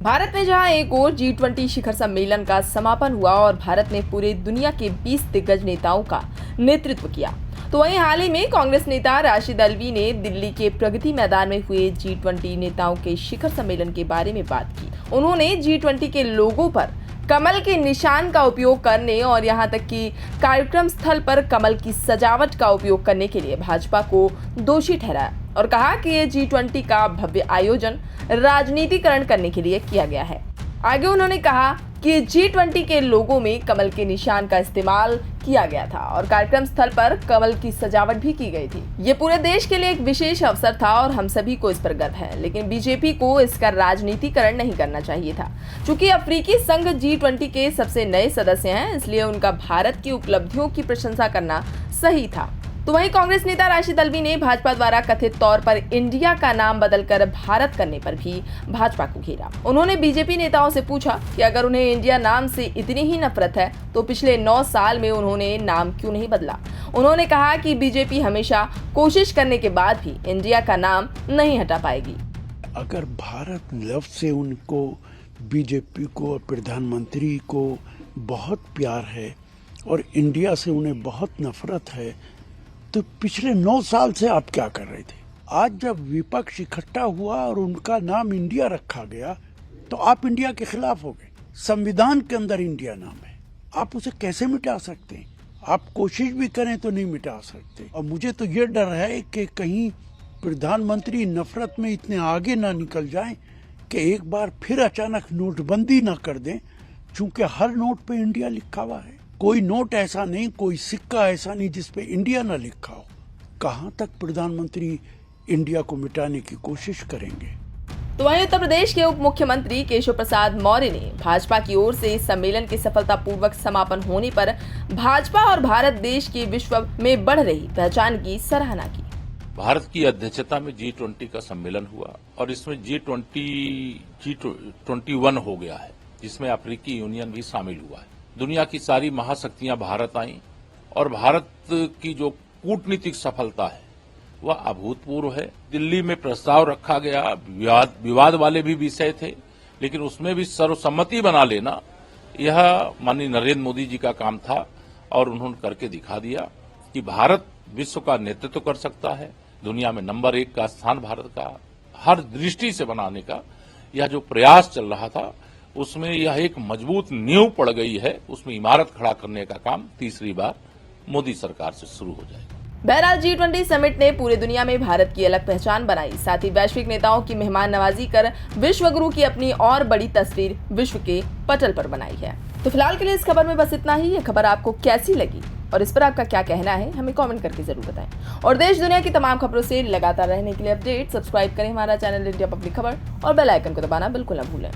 भारत में जहां एक ओर G20 शिखर सम्मेलन का समापन हुआ और भारत ने पूरे दुनिया के 20 दिग्गज नेताओं का नेतृत्व किया, तो वहीं हाल ही में कांग्रेस नेता राशिद अल्वी ने दिल्ली के प्रगति मैदान में हुए G20 नेताओं के शिखर सम्मेलन के बारे में बात की। उन्होंने G20 के लोगों पर कमल के निशान का उपयोग करने और यहां तक कि कार्यक्रम स्थल पर कमल की सजावट का उपयोग करने के लिए भाजपा को दोषी ठहराया और कहा कि ये G20 का भव्य आयोजन राजनीतिकरण करने के लिए किया गया है। आगे उन्होंने कहा कि G20 के लोगों में कमल के निशान का इस्तेमाल किया गया था और कार्यक्रम स्थल पर कमल की सजावट भी की गई थी। ये पूरे देश के लिए एक विशेष अवसर था और हम सभी को इस पर गर्व है, लेकिन बीजेपी को इसका राजनीतिकरण नहीं करना चाहिए था। चूंकि अफ्रीकी संघ G20 के सबसे नए सदस्य हैं, इसलिए उनका भारत की उपलब्धियों की प्रशंसा करना सही था। तो वहीं कांग्रेस नेता राशिद अल्वी ने भाजपा द्वारा कथित तौर पर इंडिया का नाम बदलकर भारत करने पर भी भाजपा को घेरा। उन्होंने बीजेपी नेताओं से पूछा कि अगर उन्हें इंडिया नाम से इतनी ही नफरत है तो पिछले 9 साल में उन्होंने नाम क्यों नहीं बदला। उन्होंने कहा कि बीजेपी हमेशा कोशिश करने के बाद भी इंडिया का नाम नहीं हटा पाएगी। अगर भारत लव से उनको बीजेपी को और प्रधानमंत्री को बहुत प्यार है और इंडिया से उन्हें बहुत नफरत है, तो पिछले 9 साल से आप क्या कर रहे थे? आज जब विपक्ष इकट्ठा हुआ और उनका नाम इंडिया रखा गया तो आप इंडिया के खिलाफ हो गए। संविधान के अंदर इंडिया नाम है, आप उसे कैसे मिटा सकते हैं? आप कोशिश भी करें तो नहीं मिटा सकते। और मुझे तो ये डर है कि कहीं प्रधानमंत्री नफरत में इतने आगे ना निकल जाएं कि एक बार फिर अचानक नोटबंदी ना कर दें, चूंकि हर नोट पे इंडिया लिखा हुआ है। कोई नोट ऐसा नहीं, कोई सिक्का ऐसा नहीं जिसपे इंडिया ना लिखा हो। कहां तक प्रधानमंत्री इंडिया को मिटाने की कोशिश करेंगे? तो वहीं उत्तर प्रदेश के उप मुख्यमंत्री केशव प्रसाद मौर्य ने भाजपा की ओर से इस सम्मेलन के सफलतापूर्वक समापन होने पर भाजपा और भारत देश की विश्व में बढ़ रही पहचान की सराहना की। भारत की अध्यक्षता में G20 का सम्मेलन हुआ और इसमें G21 हो गया है, जिसमें अफ्रीकी यूनियन भी शामिल हुआ है। दुनिया की सारी महाशक्तियां भारत आईं और भारत की जो कूटनीतिक सफलता है वह अभूतपूर्व है। दिल्ली में प्रस्ताव रखा गया, विवाद वाले भी विषय थे, लेकिन उसमें भी सर्वसम्मति बना लेना यह माननीय नरेंद्र मोदी जी का काम था और उन्होंने करके दिखा दिया कि भारत विश्व का नेतृत्व कर सकता है। दुनिया में नंबर 1 का स्थान भारत का हर दृष्टि से बनाने का यह जो प्रयास चल रहा था, उसमें यह एक मजबूत नींव पड़ गई है। उसमें इमारत खड़ा करने का काम तीसरी बार मोदी सरकार से शुरू हो जाएगा। बहरहाल G20 समिट ने पूरे दुनिया में भारत की अलग पहचान बनाई, साथ ही वैश्विक नेताओं की मेहमान नवाजी कर विश्व गुरु की अपनी और बड़ी तस्वीर विश्व के पटल पर बनाई है। तो फिलहाल के लिए इस खबर में बस इतना ही। ये खबर आपको कैसी लगी और इस पर आपका क्या कहना है, हमें कमेंट करके जरूर बताएं। और देश दुनिया की तमाम खबरों से लगातार रहने के लिए अपडेट सब्सक्राइब करें हमारा चैनल इंडिया पब्लिक खबर और बेल आइकन को दबाना बिल्कुल न भूलें।